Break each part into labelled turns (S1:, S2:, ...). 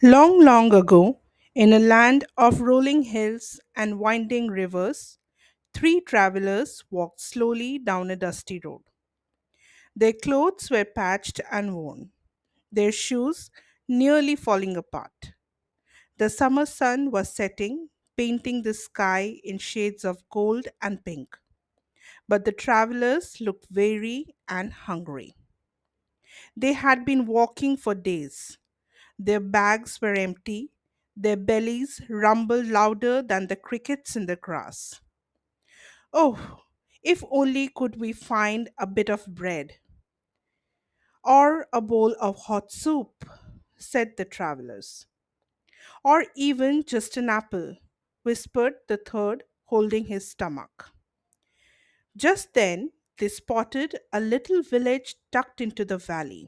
S1: Long, long ago, in a land of rolling hills and winding rivers, three travelers walked slowly down a dusty road. Their clothes were patched and worn, their shoes nearly falling apart. The summer sun was setting, painting the sky in shades of gold and pink. But the travelers looked weary and hungry. They had been walking for days. Their bags were empty, their bellies rumbled louder than the crickets in the grass. Oh, if only could we find a bit of bread or a bowl of hot soup, said the travelers. Or even just an apple, whispered the third, holding his stomach. Just then, they spotted a little village tucked into the valley.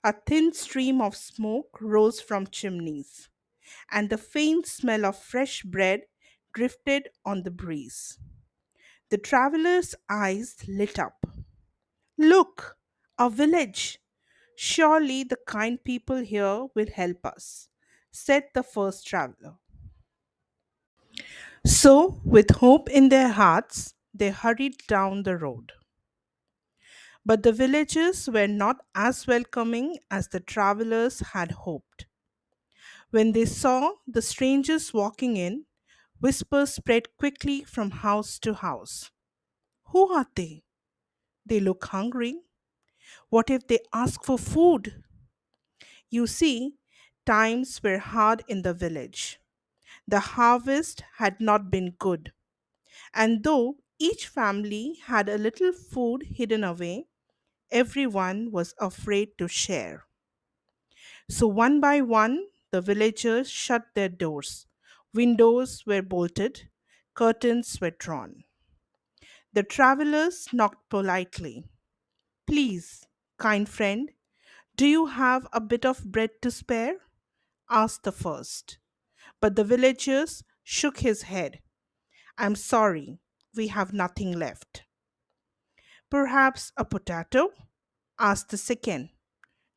S1: A thin stream of smoke rose from chimneys, and the faint smell of fresh bread drifted on the breeze. The travelers' eyes lit up. Look, a village! Surely the kind people here will help us, said the first traveler. So, with hope in their hearts, they hurried down the road. But the villagers were not as welcoming as the travelers had hoped. When they saw the strangers walking in, whispers spread quickly from house to house. Who are they? They look hungry. What if they ask for food? You see, times were hard in the village. The harvest had not been good, and though each family had a little food hidden away, everyone was afraid to share. So, one by one, the villagers shut their doors. Windows were bolted, curtains were drawn. The travelers knocked politely. Please, kind friend, do you have a bit of bread to spare? Asked the first. But the villagers shook his head. I'm sorry, we have nothing left. Perhaps a potato? Asked the second.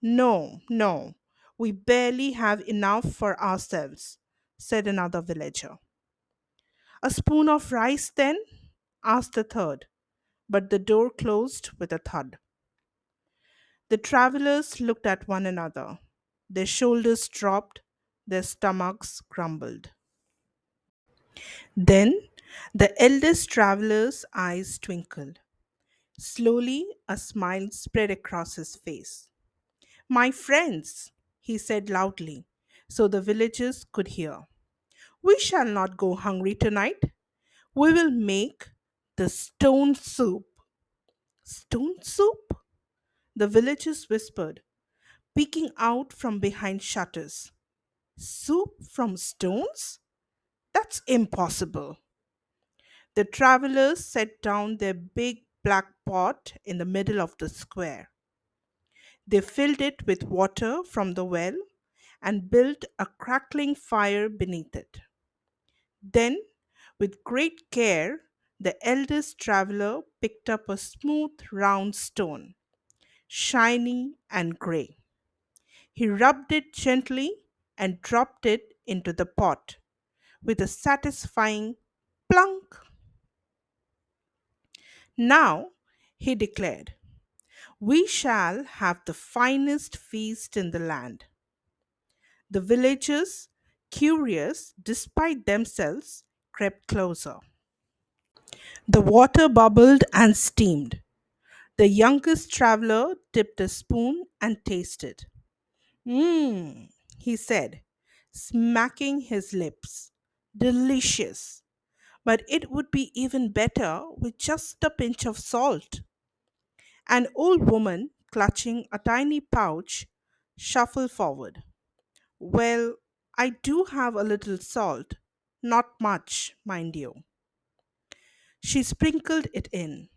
S1: No, no, we barely have enough for ourselves, said another villager. A spoon of rice then? Asked the third, but the door closed with a thud. The travelers looked at one another. Their shoulders dropped, their stomachs grumbled. Then the eldest traveler's eyes twinkled. Slowly, a smile spread across his face. My friends, he said loudly, so the villagers could hear. We shall not go hungry tonight. We will make the stone soup. Stone soup? The villagers whispered, peeking out from behind shutters. Soup from stones? That's impossible. The travelers set down their big black pot in the middle of the square. They filled it with water from the well and built a crackling fire beneath it. Then, with great care, the eldest traveler picked up a smooth round stone, shiny and gray. He rubbed it gently and dropped it into the pot with a satisfying plunk. Now, he declared, we shall have the finest feast in the land. The villagers, curious despite themselves, crept closer. The water bubbled and steamed. The youngest traveler dipped a spoon and tasted. Mmm, he said, smacking his lips. Delicious. But it would be even better with just a pinch of salt. An old woman, clutching a tiny pouch, shuffled forward. Well, I do have a little salt. Not much, mind you. She sprinkled it in.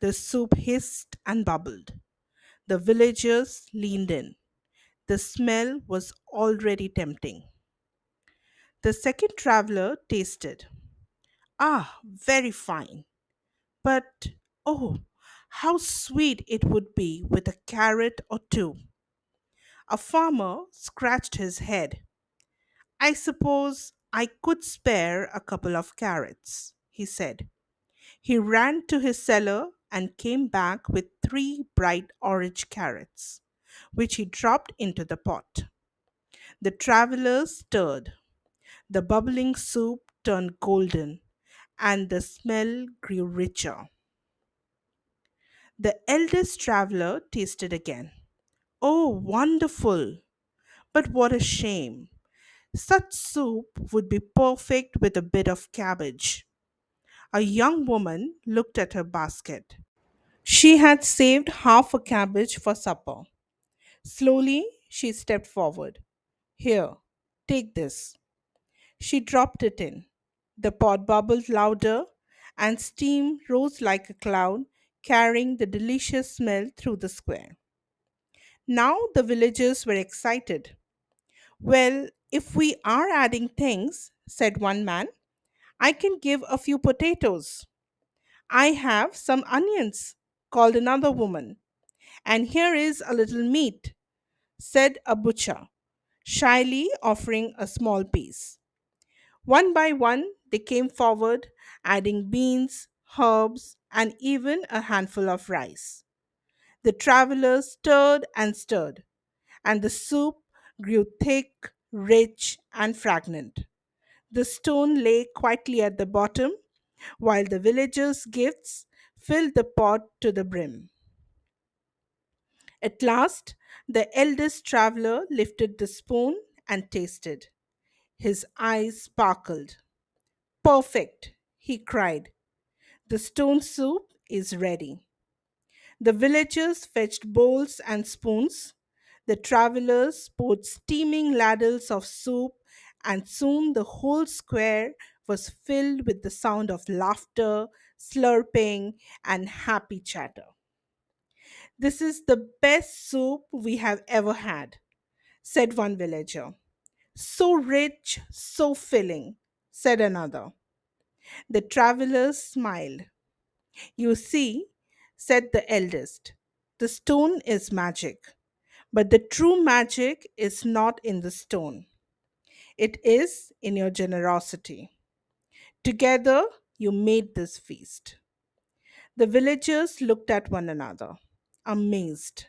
S1: The soup hissed and bubbled. The villagers leaned in. The smell was already tempting. The second traveler tasted. Ah, very fine. But oh, how sweet it would be with a carrot or two. A farmer scratched his head. I suppose I could spare a couple of carrots, he said. He ran to his cellar and came back with three bright orange carrots, which he dropped into the pot. The travelers stirred. The bubbling soup turned golden, and the smell grew richer. The eldest traveler tasted again. Oh, wonderful! But what a shame! Such soup would be perfect with a bit of cabbage. A young woman looked at her basket. She had saved half a cabbage for supper. Slowly, she stepped forward. Here, take this. She dropped it in. The pot bubbled louder, and steam rose like a cloud, carrying the delicious smell through the square. Now the villagers were excited. Well, if we are adding things, said one man, I can give a few potatoes. I have some onions, called another woman. And here is a little meat, said a butcher, shyly offering a small piece. One by one, they came forward, adding beans, herbs, and even a handful of rice. The travelers stirred and stirred, and the soup grew thick, rich, and fragrant. The stone lay quietly at the bottom, while the villagers' gifts filled the pot to the brim. At last, the eldest traveler lifted the spoon and tasted. His eyes sparkled. Perfect, he cried. The stone soup is ready. The villagers fetched bowls and spoons. The travelers poured steaming ladles of soup, and soon the whole square was filled with the sound of laughter, slurping, and happy chatter. This is the best soup we have ever had, said one villager. So rich, so filling, said another. The travelers smiled. You see, said the eldest, the stone is magic, but the true magic is not in the stone. It is in your generosity. Together, you made this feast. The villagers looked at one another, amazed.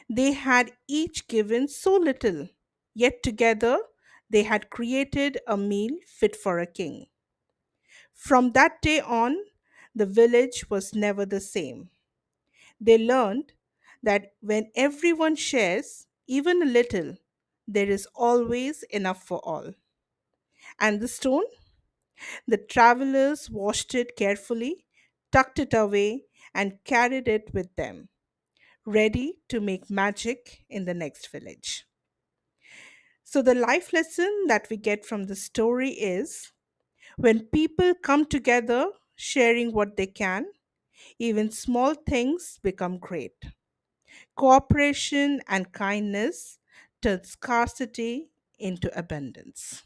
S1: They had each given so little, yet together they had created a meal fit for a king. From that day on, the village was never the same. They learned that when everyone shares, even a little, there is always enough for all. And the stone? The travelers washed it carefully, tucked it away, and carried it with them, ready to make magic in the next village. So, the life lesson that we get from the story is when people come together, sharing what they can, even small things become great. Cooperation and kindness turn scarcity into abundance.